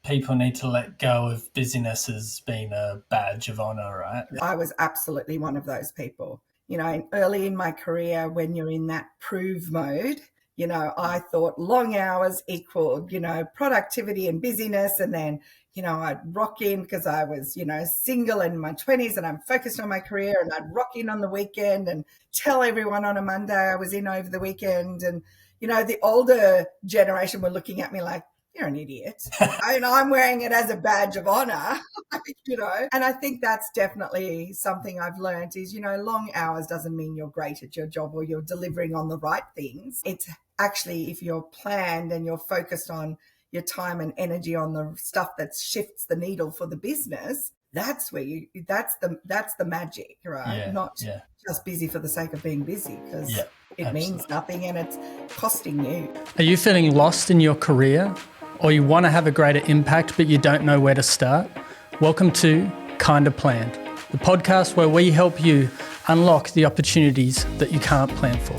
people need to let go of busyness as being a badge of honour, right? I was absolutely one of those people. Early in my career, when you're in that prove mode, I thought long hours equaled, productivity and busyness. And then, I'd rock in because I was, single in my 20s and I'm focused on my career, and I'd rock in on the weekend and tell everyone on a Monday I was in over the weekend. And, the older generation were looking at me like, you're an idiot. And I'm wearing it as a badge of honor, and I think that's definitely something I've learned is, long hours doesn't mean you're great at your job or you're delivering on the right things. It's actually, if you're planned and you're focused on your time and energy on the stuff that shifts the needle for the business, that's where that's the magic, right? Not just busy for the sake of being busy, because it means nothing and it's costing you. Are you feeling lost in your career, or you want to have a greater impact but you don't know where to start? Welcome to Kinda Planned, the podcast where we help you unlock the opportunities that you can't plan for.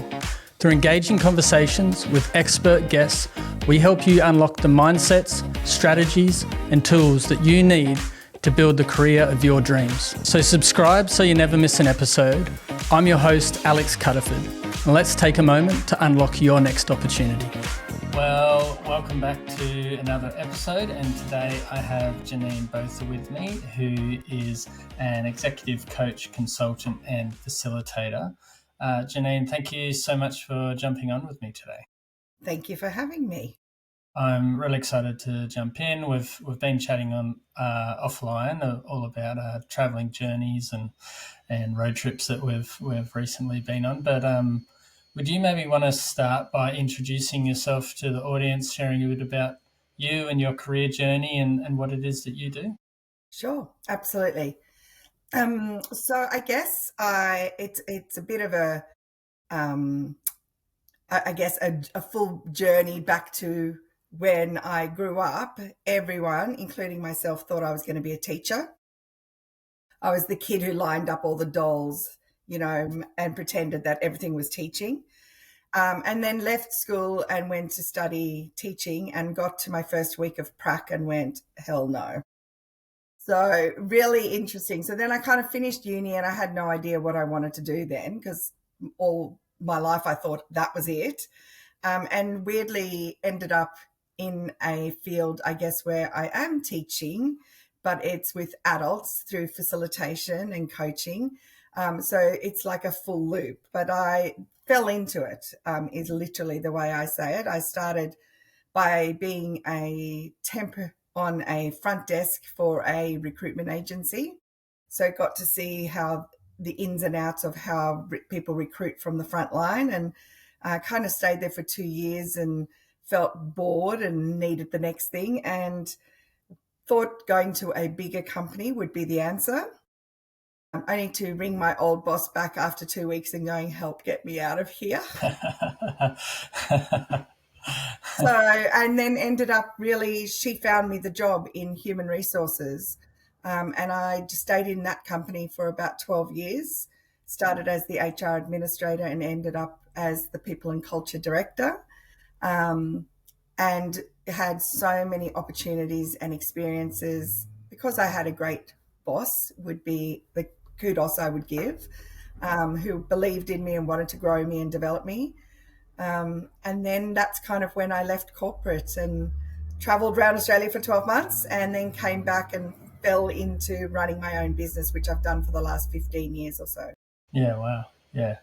Through engaging conversations with expert guests, we help you unlock the mindsets, strategies, and tools that you need to build the career of your dreams. So subscribe so you never miss an episode. I'm your host, Alex Cutterford, and let's take a moment to unlock your next opportunity. Well, welcome back to another episode, and today I have Janine Botha with me, who is an executive coach, consultant and facilitator. Janine, thank you so much for jumping on with me today. Thank you for having me. I'm really excited to jump in. We've been chatting on offline all about travelling journeys and road trips that we've recently been on, but would you maybe want to start by introducing yourself to the audience, sharing a bit about you and your career journey and what it is that you do? Sure, absolutely. So I guess it's a bit of a full journey back to when I grew up. Everyone, including myself, thought I was going to be a teacher. I was the kid who lined up all the dolls, and pretended that everything was teaching. And then left school and went to study teaching and got to my first week of prac and went, hell no. So really interesting. So then I kind of finished uni and I had no idea what I wanted to do then, because all my life I thought that was it. And weirdly ended up in a field, I guess, where I am teaching, but it's with adults through facilitation and coaching. So it's like a full loop, but I fell into it, is literally the way I say it. I started by being a temp on a front desk for a recruitment agency. So got to see how the ins and outs of how people recruit from the front line, and kind of stayed there for 2 years and felt bored and needed the next thing, and thought going to a bigger company would be the answer. I need to ring my old boss back after 2 weeks and going, help get me out of here. So, and then ended up she found me the job in human resources. And I just stayed in that company for about 12 years, started as the HR administrator and ended up as the people and culture director. And had so many opportunities and experiences because I had a great boss, would be the kudos I would give, who believed in me and wanted to grow me and develop me. And then that's kind of when I left corporate and travelled around Australia for 12 months and then came back and fell into running my own business, which I've done for the last 15 years or so. Yeah, wow. Yeah.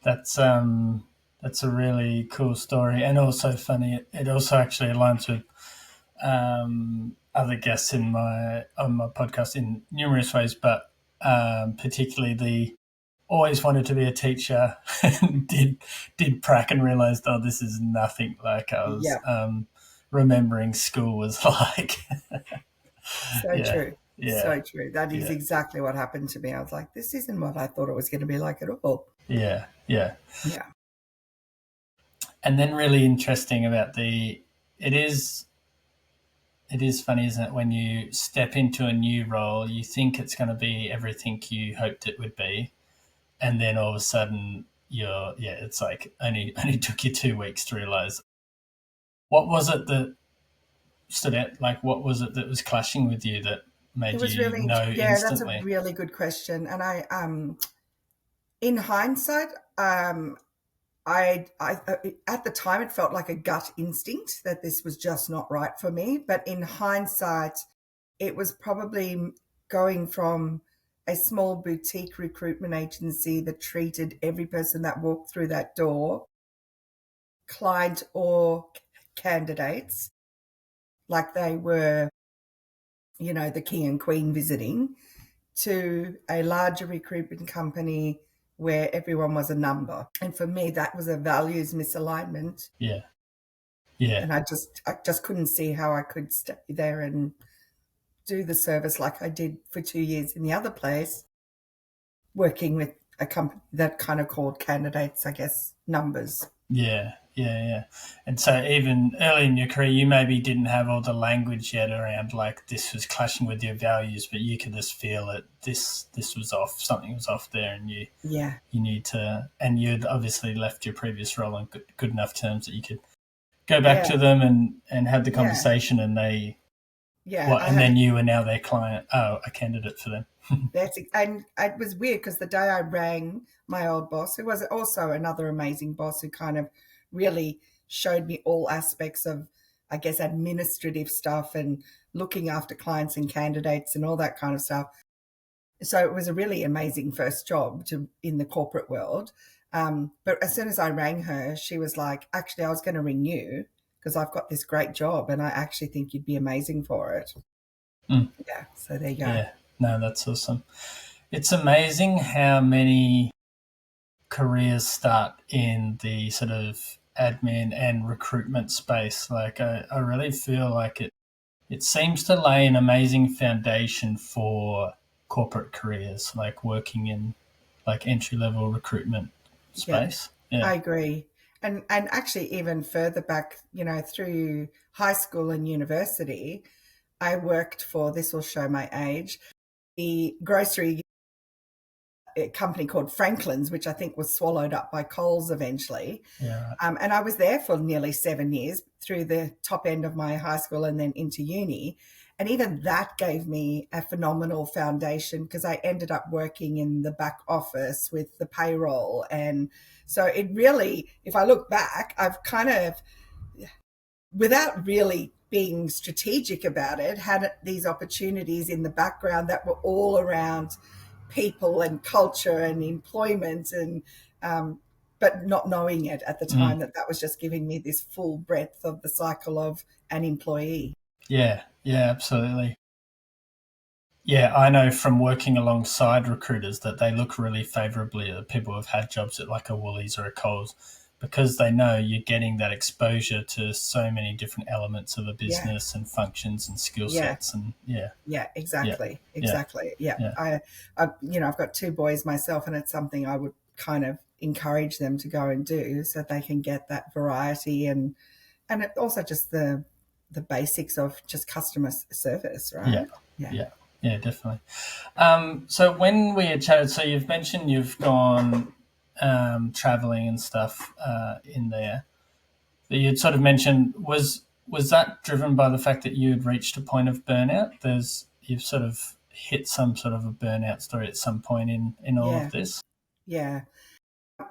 That's a really cool story, and also funny. It also actually aligns with other guests on my podcast in numerous ways, but particularly the always wanted to be a teacher and did prac and realised, oh, this is nothing like I was remembering school was like. True. Yeah. So true. That is exactly what happened to me. I was like, this isn't what I thought it was going to be like at all. Yeah. And then really interesting about it is funny, isn't it? When you step into a new role, you think it's going to be everything you hoped it would be. And then all of a sudden it's like only took you 2 weeks to realize. What was it that stood out? Like, what was it that was clashing with you that It made was you really, know yeah, that's a instantly? really good question. And in hindsight, I at the time it felt like a gut instinct that this was just not right for me. But in hindsight, it was probably going from a small boutique recruitment agency that treated every person that walked through that door, client or candidates, like they were, the king and queen visiting, to a larger recruitment company where everyone was a number. And for me, that was a values misalignment. Yeah, yeah, And I just couldn't see how I could stay there and do the service like I did for 2 years in the other place, working with a company that kind of called candidates, I guess, numbers. yeah, yeah, yeah. And so even early in your career, you maybe didn't have all the language yet around like this was clashing with your values, but you could just feel it. This was off. Something was off there, and Yeah, you need to. And you'd obviously left your previous role on good enough terms that you could go back yeah, to them and have the yeah, conversation, and they yeah. what, I and had then you are now their client. Oh, a candidate for them. and it was weird because the day I rang my old boss, who was also another amazing boss, who kind of really showed me all aspects of, I guess, administrative stuff and looking after clients and candidates and all that kind of stuff. So it was a really amazing first job in the corporate world. But as soon as I rang her, she was like, actually, I was going to ring you because I've got this great job and I actually think you'd be amazing for it. Mm, Yeah. So there you go. yeah, no, that's awesome. It's amazing how many careers start in the sort of admin and recruitment space. Like I really feel like it seems to lay an amazing foundation for corporate careers, like working in like entry level recruitment Yeah, space. Yeah. I agree. And actually even further back, through high school and university, I worked for, this will show my age, the grocery company called Franklin's, which I think was swallowed up by Coles eventually. Yeah. Right. And I was there for nearly 7 years through the top end of my high school and then into uni. And even that gave me a phenomenal foundation because I ended up working in the back office with the payroll. And so it really, if I look back, I've kind of, without really being strategic about it, had these opportunities in the background that were all around people and culture and employment and but not knowing it at the Mm. time that was just giving me this full breadth of the cycle of an employee. Yeah. Yeah. Absolutely. Yeah, I know from working alongside recruiters that they look really favourably at people who've had jobs at like a Woolies or a Coles because they know you're getting that exposure to so many different elements of a Yeah, business and functions and skill yeah, sets. And yeah, yeah, yeah, exactly, yeah, exactly. Yeah, yeah, I've got two boys myself, and it's something I would kind of encourage them to go and do so they can get that variety and it also just the basics of just customer service, yeah, right? Yeah. yeah, yeah, definitely. So when we had chatted, so you've mentioned you've gone traveling and stuff in there. That you'd sort of mentioned was that driven by the fact that you had reached a point of burnout? You've sort of hit some sort of a burnout story at some point in all of Yeah. this. Yeah.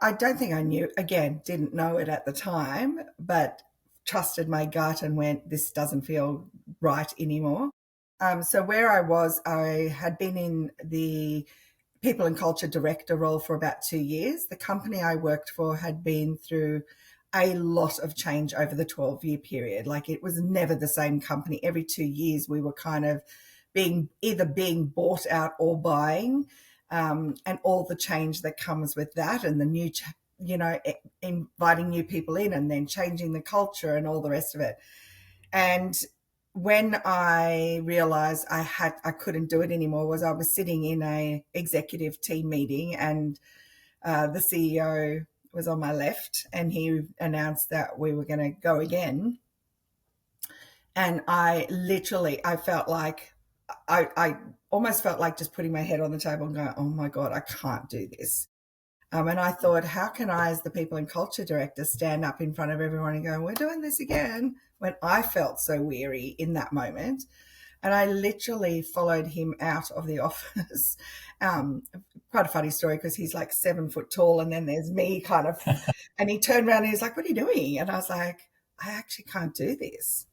I don't think I knew, again, didn't know it at the time, but trusted my gut and went, this doesn't feel right anymore. So where I was, I had been in the people and culture director role for about 2 years. The company I worked for had been through a lot of change over the 12-year period. Like it was never the same company. Every 2 years we were kind of being bought out or buying, and all the change that comes with that and the new, inviting new people in and then changing the culture and all the rest of it. And when I realized I couldn't do it anymore was I was sitting in a executive team meeting and the CEO was on my left and he announced that we were going to go again. And I felt like I almost felt like just putting my head on the table and going, oh my God, I can't do this. And I thought, how can I, as the people and culture director, stand up in front of everyone and go, we're doing this again, when I felt so weary in that moment. And I literally followed him out of the office. Quite a funny story, because he's like 7 foot tall, and then there's me kind of, and he turned around and he's like, what are you doing? And I was like, I actually can't do this.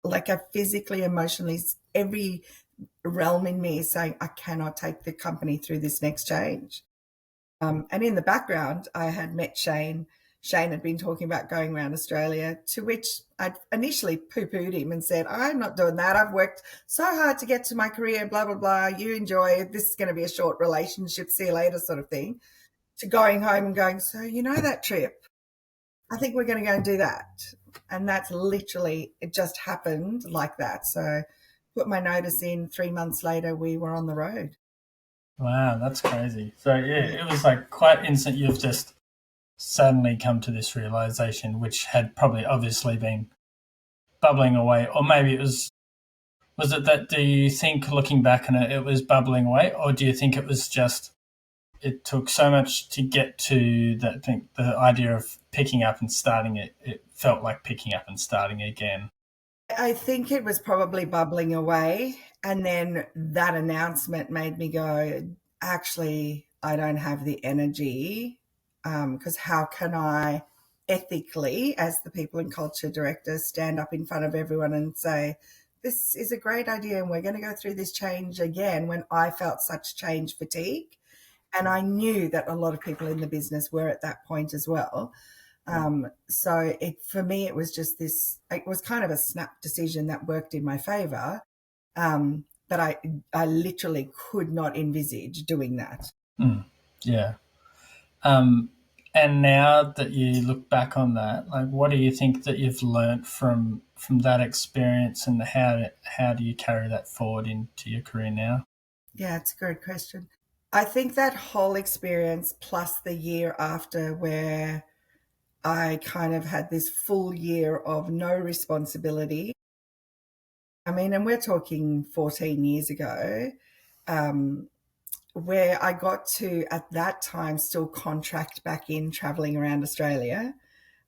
Like, I physically, emotionally, every realm in me is saying, I cannot take the company through this next change. And in the background, I had met Shane. Shane had been talking about going around Australia, to which I'd initially poo-pooed him and said, I'm not doing that. I've worked so hard to get to my career, blah, blah, blah. You enjoy it. This is going to be a short relationship. See you later, sort of thing. To going home and going, so you know that trip? I think we're going to go and do that. And that's literally, it just happened like that. So put my notice in. 3 months later, we were on the road. Wow, that's crazy. So yeah, it was like quite instant. You've just suddenly come to this realization, which had probably obviously been bubbling away, or maybe it was it that, do you think looking back on it, it was bubbling away, or do you think it was just, it took so much to get to that thing, the idea of picking up and starting it, it felt like picking up and starting again? I think it was probably bubbling away. And then that announcement made me go, actually, I don't have the energy, because how can I ethically, as the people and culture director, stand up in front of everyone and say, this is a great idea and we're going to go through this change again, when I felt such change fatigue. And I knew that a lot of people in the business were at that point as well. So for me, it was just this, it was kind of a snap decision that worked in my favor. But I literally could not envisage doing that. Yeah. And now that you look back on that, like, what do you think that you've learnt from that experience, and how do you carry that forward into your career now? Yeah, it's a good question. I think that whole experience, plus the year after, where I kind of had this full year of no responsibility. I mean, and we're talking 14 years ago, where I got to, at that time, still contract back in traveling around Australia,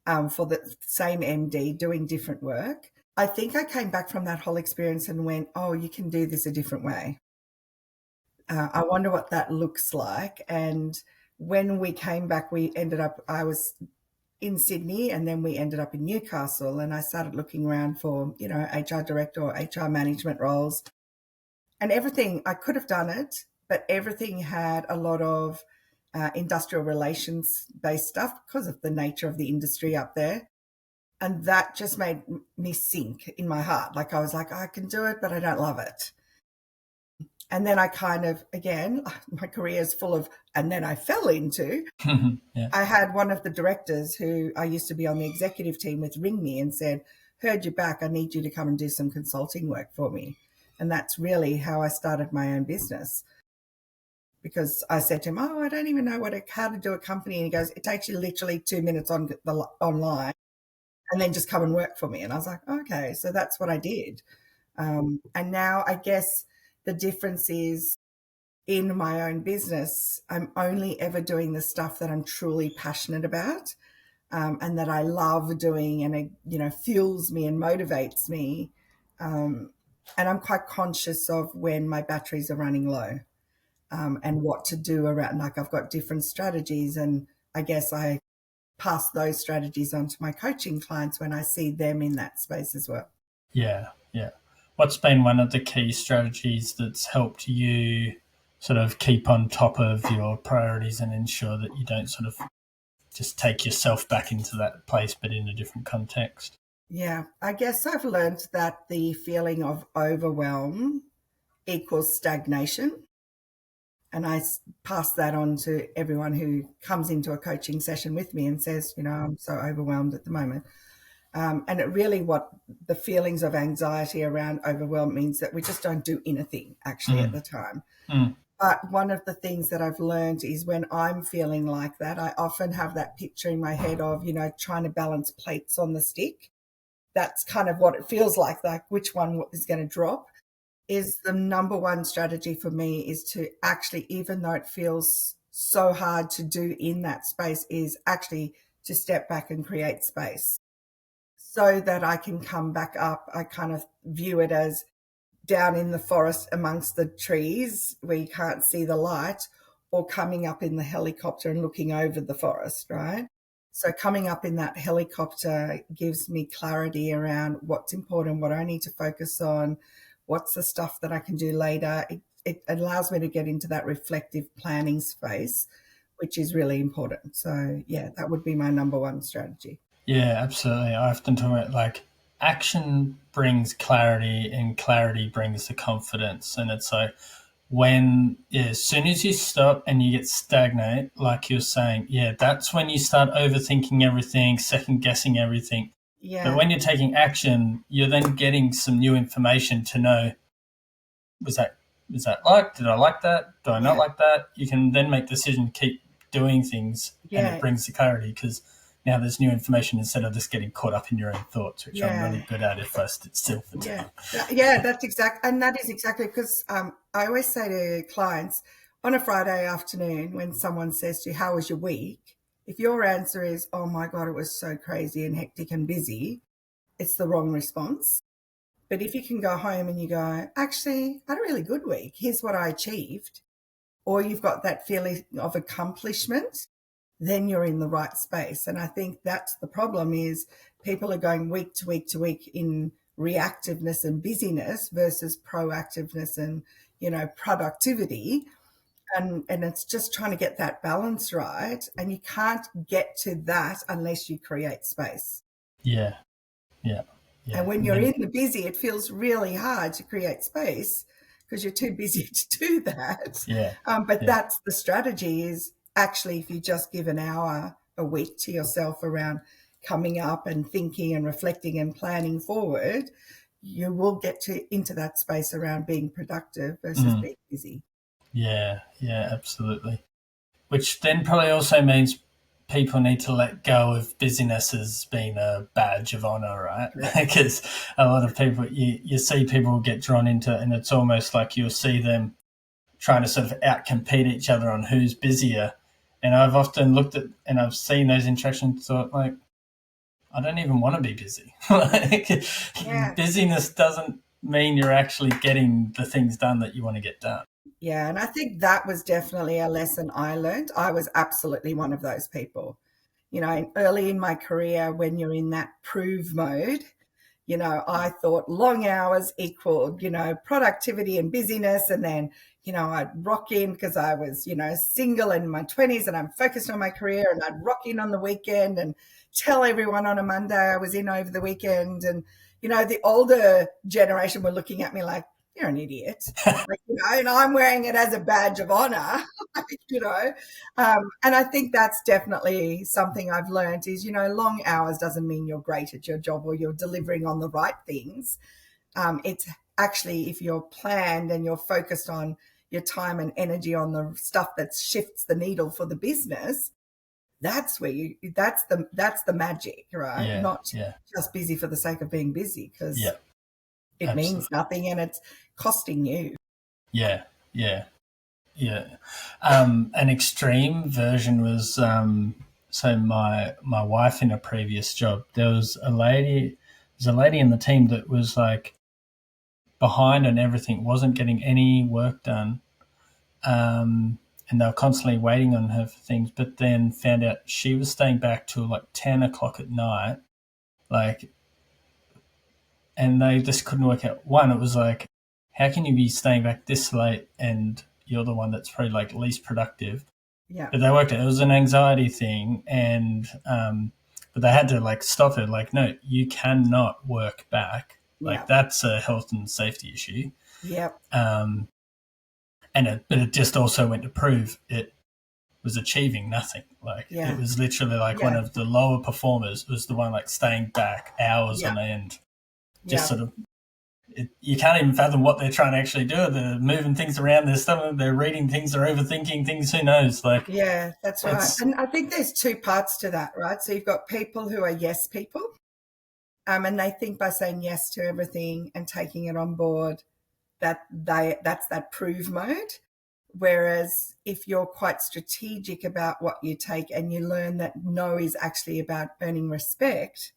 for the same MD doing different work. I think I came back from that whole experience and went, oh, you can do this a different way. I wonder what that looks like. And when we came back, I was in Sydney, and then we ended up in Newcastle, and I started looking around for, HR director or HR management roles, and everything, I could have done it, but everything had a lot of industrial relations based stuff because of the nature of the industry up there. And that just made me sink in my heart. Like, I was like, I can do it, but I don't love it. And then I kind of, again, my career is full of, and then I fell into, Yeah. I had one of the directors who I used to be on the executive team with ring me and said, heard you back, I need you to come and do some consulting work for me. And that's really how I started my own business. Because I said to him, oh, I don't even know how to do a company. And he goes, it takes you literally 2 minutes online, and then just come and work for me. And I was like, okay, so that's what I did. And now I guess the difference is, in my own business, I'm only ever doing the stuff that I'm truly passionate about, and that I love doing, and it, fuels me and motivates me. And I'm quite conscious of when my batteries are running low, and what to do around. Like, I've got different strategies, and I guess I pass those strategies on to my coaching clients when I see them in that space as well. Yeah. What's been one of the key strategies that's helped you sort of keep on top of your priorities and ensure that you don't sort of just take yourself back into that place, but in a different context? Yeah, I guess I've learned that the feeling of overwhelm equals stagnation. And I pass that on to everyone who comes into a coaching session with me and says, I'm so overwhelmed at the moment. And it really, what the feelings of anxiety around overwhelm means, that we just don't do anything actually at the time. But one of the things that I've learned is, when I'm feeling like that, I often have that picture in my head of, trying to balance plates on the stick. That's kind of what it feels like which one is going to drop. Is the number one strategy for me is to actually, even though it feels so hard to do in that space is actually to step back and create space so that I can come back up. I kind of view it as down in the forest amongst the trees where you can't see the light, or coming up in the helicopter and looking over the forest, right? So coming up in that helicopter gives me clarity around what's important, what I need to focus on, what's the stuff that I can do later. It allows me to get into that reflective planning space, which is really important. So, yeah, that would be my number one strategy. Yeah, absolutely. I often talk about like action brings clarity and clarity brings the confidence. And it's like as soon as you stop and you get stagnate, like you're saying, yeah, that's when you start overthinking everything, second guessing everything. But Yeah, when you're taking action, you're then getting some new information to know, was that did I like that? Do I not yeah, like that? You can then make decisions, keep doing things, and it yeah, brings the clarity because now there's new information instead of just getting caught up in your own thoughts, which I'm really yeah. good at if I sit still for too Yeah, long. that's exact, and that is exactly because I always say to clients on a Friday afternoon when someone says to you, "How was your week?" If your answer is, "Oh my God, it was so crazy and hectic and busy," it's the wrong response. But if you can go home and you go, "Actually, I had a really good week. Here's what I achieved," or you've got that feeling of accomplishment, then you're in the right space. And I think that's the problem is people are going week to week to week in reactiveness and busyness versus proactiveness and, productivity. And it's just trying to get that balance right. And you can't get to that unless you create space. Yeah, yeah, And yeah. when And you're then in the busy, it feels really hard to create space because you're too busy to do that. yeah, But yeah, that's the strategy is actually if you just give an hour a week to yourself around coming up and thinking and reflecting and planning forward, you will get into that space around being productive versus being busy. yeah, yeah, absolutely. Which then probably also means people need to let go of busyness as being a badge of honor, right? Correct. Because a lot of people, you see people get drawn into it, and it's almost like you'll see them trying to sort of outcompete each other on who's busier. And I've often looked at and I've seen those interactions and thought, like, I don't even want to be busy. Like, Yeah. busyness doesn't mean you're actually getting the things done that you want to get done. Yeah. And I think that was definitely a lesson I learned. I was absolutely one of those people. Early in my career, when you're in that prove mode, I thought long hours equaled, productivity and busyness. And then, I'd rock in because I was, single in my 20s and I'm focused on my career, and I'd rock in on the weekend and tell everyone on a Monday I was in over the weekend. And, the older generation were looking at me like, "You're an idiot." Like, and I'm wearing it as a badge of honor, you know. And I think that's definitely something I've learned is, long hours doesn't mean you're great at your job or you're delivering on the right things. It's actually if you're planned and you're focused on your time and energy on the stuff that shifts the needle for the business, that's where that's the magic, right? Yeah, Not yeah, just busy for the sake of being busy because yeah, it means absolutely. nothing and it's costing you. Yeah, yeah, yeah. An extreme version was so my wife in a previous job. There was a lady in the team that was like behind on everything, wasn't getting any work done, and they were constantly waiting on her for things. But then found out she was staying back till like 10 o'clock at night, like, and they just couldn't work out. One, it was like, how can you be staying back this late and you're the one that's probably like least productive? Yeah, But they worked it. It was an anxiety thing, and but they had to like stop it. Like, no, you cannot work back. Like yeah, that's a health and safety issue. yeah, Um, but it just also went to prove it was achieving nothing. Like it yeah, was literally like one yeah, of the lower performers was the one like staying back hours yeah, on end, just yeah, sort of. You can't even fathom what they're trying to actually do. They're moving things around. They're reading things. They're overthinking things. Who knows? Like yeah, that's right. it's And I think there's two parts to that, right? So you've got people who are yes people, and they think by saying yes to everything and taking it on board that's that prove mode. Whereas if you're quite strategic about what you take and you learn that no is actually about earning respect,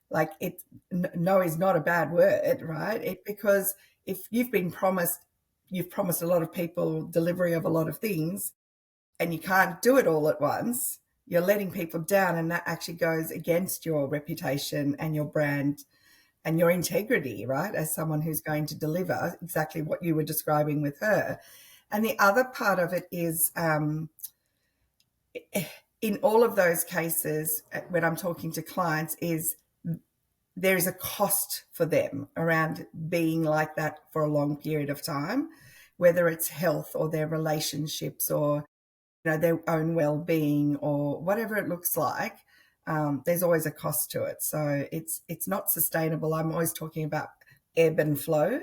like no is not a bad word, right? Because if you've promised a lot of people delivery of a lot of things and you can't do it all at once, you're letting people down, and that actually goes against your reputation and your brand and your integrity, right? As someone who's going to deliver exactly what you were describing with her. And the other part of it is in all of those cases, when I'm talking to clients, is there is a cost for them around being like that for a long period of time, whether it's health or their relationships or their own well-being or whatever it looks like. There's always a cost to it. So it's not sustainable. I'm always talking about ebb and flow.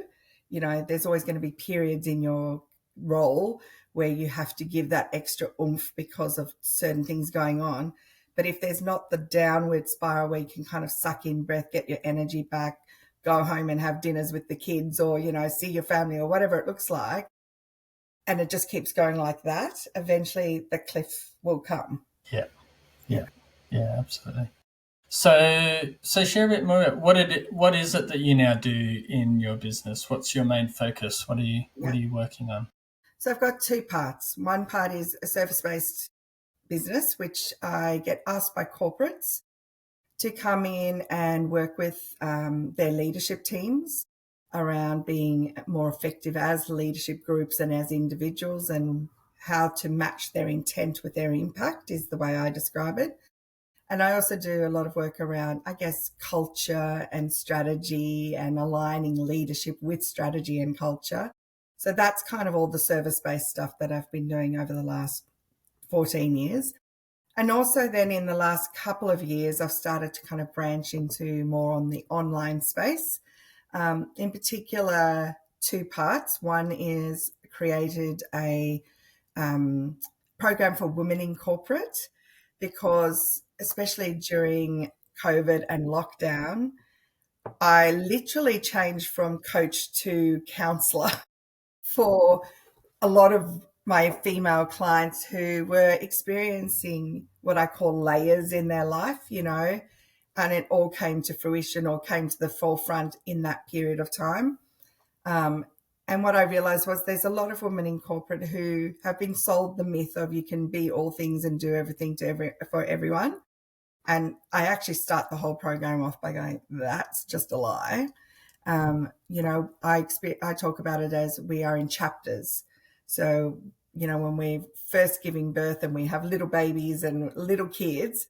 There's always going to be periods in your role where you have to give that extra oomph because of certain things going on. But if there's not the downward spiral where you can kind of suck in breath, get your energy back, go home and have dinners with the kids or, see your family or whatever it looks like, and it just keeps going like that, eventually the cliff will come. Yeah, absolutely. So share a bit more. What is it that you now do in your business? What's your main focus? What are you working on? So I've got two parts. One part is a service-based business, which I get asked by corporates to come in and work with their leadership teams around being more effective as leadership groups and as individuals, and how to match their intent with their impact is the way I describe it. And I also do a lot of work around, I guess, culture and strategy and aligning leadership with strategy and culture. So that's kind of all the service-based stuff that I've been doing over the last 14 years. And also then in the last couple of years, I've started to kind of branch into more on the online space. In particular, two parts. One is created a program for women in corporate, because especially during COVID and lockdown, I literally changed from coach to counselor for a lot of my female clients who were experiencing what I call layers in their life, and it all came to fruition or came to the forefront in that period of time. And what I realized was there's a lot of women in corporate who have been sold the myth of you can be all things and do everything for everyone. And I actually start the whole program off by going, that's just a lie. I talk about it as we are in chapters. So, when we're first giving birth and we have little babies and little kids,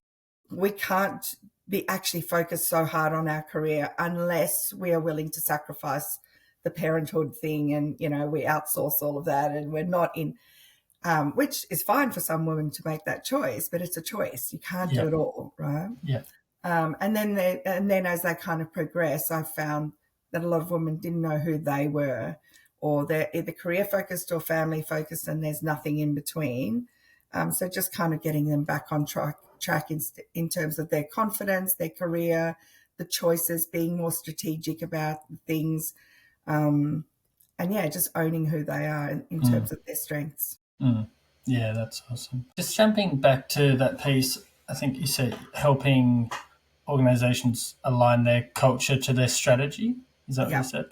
we can't be actually focused so hard on our career unless we are willing to sacrifice the parenthood thing and, we outsource all of that and we're not in, which is fine for some women to make that choice, but it's a choice. You can't do it all, right? Yeah. And then as they kind of progress, I found that a lot of women didn't know who they were, or they're either career focused or family focused, and there's nothing in between. So just kind of getting them back on track in terms of their confidence, their career, the choices, being more strategic about things, and just owning who they are in terms of their strengths. Yeah, that's awesome. Just jumping back to that piece, I think you said helping organisations align their culture to their strategy. Is that what you said?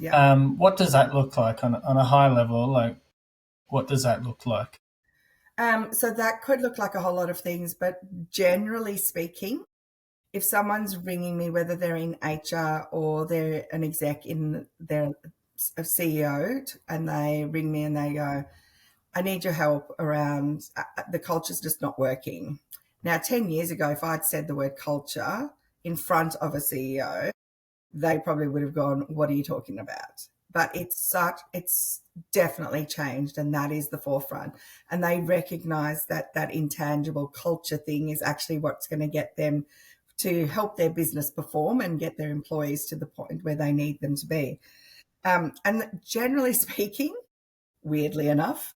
Yeah. What does that look like on a high level? Like, what does that look like? So that could look like a whole lot of things, but generally speaking, if someone's ringing me, whether they're in HR or they're an exec in their CEO, and they ring me and they go, I need your help around the culture's just not working. Now, 10 years ago, if I'd said the word culture in front of a CEO, they probably would have gone, what are you talking about? But it's definitely changed, and that is the forefront. And they recognize that intangible culture thing is actually what's going to get them to help their business perform and get their employees to the point where they need them to be. And generally speaking, weirdly enough,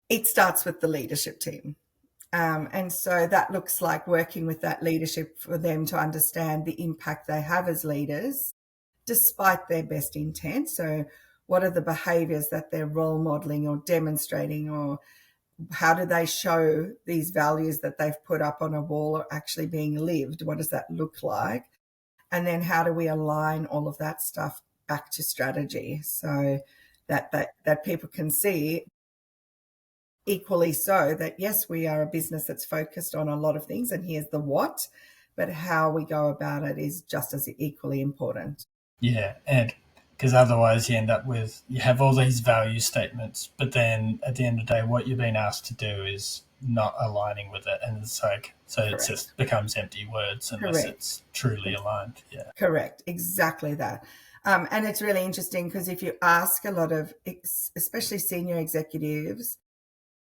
it starts with the leadership team. And so that looks like working with that leadership for them to understand the impact they have as leaders, despite their best intent. So what are the behaviours that they're role modelling or demonstrating, or how do they show these values that they've put up on a wall are actually being lived? What does that look like? And then how do we align all of that stuff back to strategy so that people can see equally so that, yes, we are a business that's focused on a lot of things, and here's the what, but how we go about it is just as equally important. Yeah, and because otherwise you end up with, you have all these value statements, but then at the end of the day, what you're being asked to do is not aligning with it, and it's like, so it just becomes empty words unless it's truly aligned. Yeah, correct, exactly that. And it's really interesting because if you ask a lot of, especially senior executives,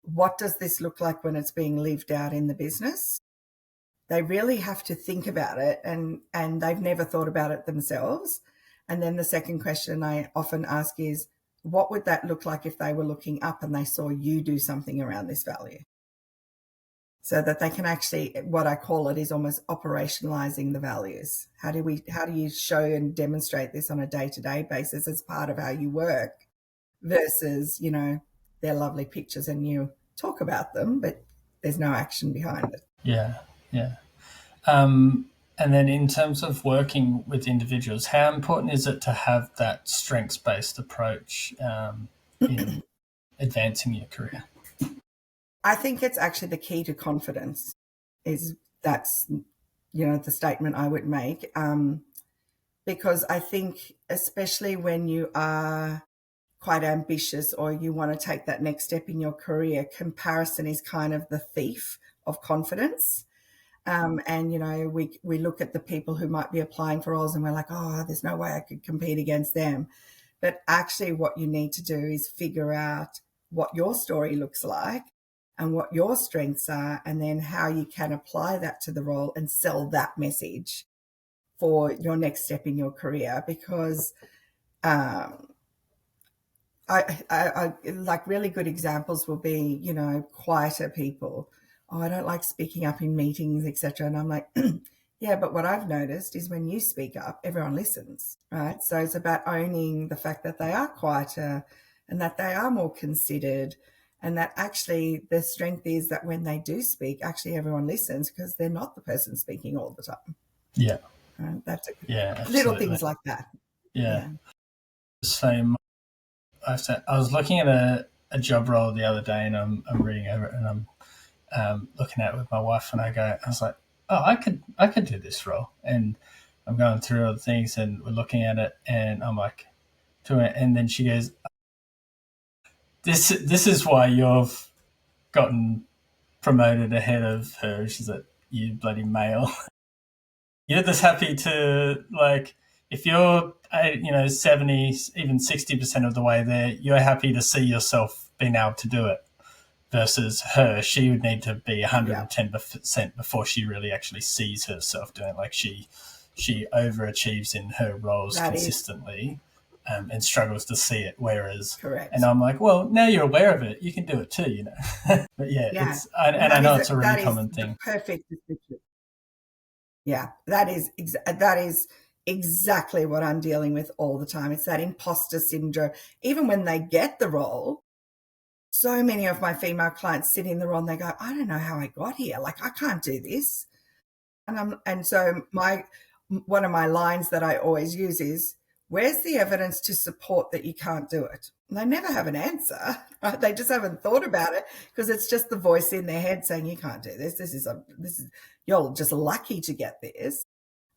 what does this look like when it's being lived out in the business? They really have to think about it, and they've never thought about it themselves. And then the second question I often ask is, what would that look like if they were looking up and they saw you do something around this value? So that they can actually, what I call it is almost operationalizing the values. How do you show and demonstrate this on a day-to-day basis as part of how you work versus, they're lovely pictures and you talk about them, but there's no action behind it. Yeah. And then in terms of working with individuals, how important is it to have that strengths-based approach in advancing your career? I think it's actually the key to confidence. That's the statement I would make, because I think especially when you are quite ambitious or you want to take that next step in your career, comparison is kind of the thief of confidence. And, we look at the people who might be applying for roles and we're like, oh, there's no way I could compete against them. But actually what you need to do is figure out what your story looks like and what your strengths are, and then how you can apply that to the role and sell that message for your next step in your career. Because I like really good examples will be, quieter people. Oh, I don't like speaking up in meetings, etc. And I'm like, yeah, but what I've noticed is when you speak up, everyone listens, right? So it's about owning the fact that they are quieter and that they are more considered, and that actually the strength is that when they do speak, actually everyone listens because they're not the person speaking all the time. Yeah. Right? That's absolutely. Little things like that. Yeah. Same. I was looking at a job role the other day, and I'm reading over it, and I'm looking at it with my wife, and I was like, oh, I could do this role, and I'm going through all the things, and we're looking at it, and I'm like, and then she goes, this is why you've gotten promoted ahead of her. She's like, you bloody male. You're just happy to, like, if you're 70, even 60% of the way there, you're happy to see yourself being able to do it, versus her, she would need to be 110% before she really actually sees herself doing it. Like she overachieves in her roles consistently and struggles to see it, whereas correct. And I'm like, well, now you're aware of it, you can do it too, But it's I know it's a really common thing. Perfect description. Yeah, that is exactly what I'm dealing with all the time. It's that imposter syndrome. Even when they get the role, so many of my female clients sit in the role and they go, I don't know how I got here. Like, I can't do this. And so one of my lines that I always use is, where's the evidence to support that you can't do it? And they never have an answer. Right? They just haven't thought about it because it's just the voice in their head saying, you can't do this. This is you're just lucky to get this.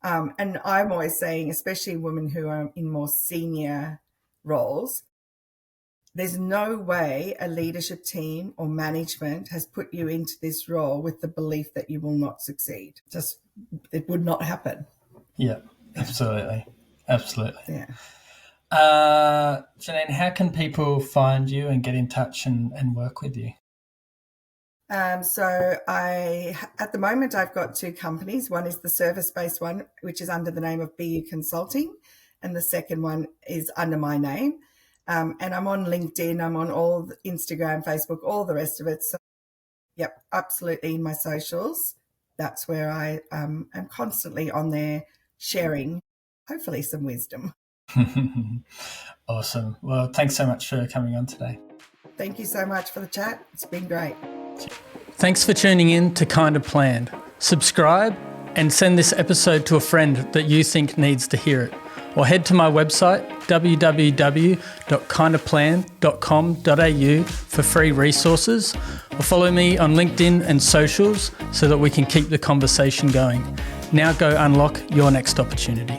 And I'm always saying, especially women who are in more senior roles, there's no way a leadership team or management has put you into this role with the belief that you will not succeed. It would not happen. Yeah, absolutely. Absolutely. Yeah. Janine, how can people find you and get in touch and work with you? So at the moment, I've got two companies. One is the service-based one, which is under the name of BU Consulting, and the second one is under my name. And I'm on LinkedIn, I'm on all Instagram, Facebook, all the rest of it. So, yep, absolutely in my socials. That's where I am constantly on there sharing, hopefully, some wisdom. Awesome. Well, thanks so much for coming on today. Thank you so much for the chat. It's been great. Thanks for tuning in to Kind of Planned. Subscribe and send this episode to a friend that you think needs to hear it. Or head to my website, www.kindofplanned.com.au for free resources. Or follow me on LinkedIn and socials so that we can keep the conversation going. Now go unlock your next opportunity.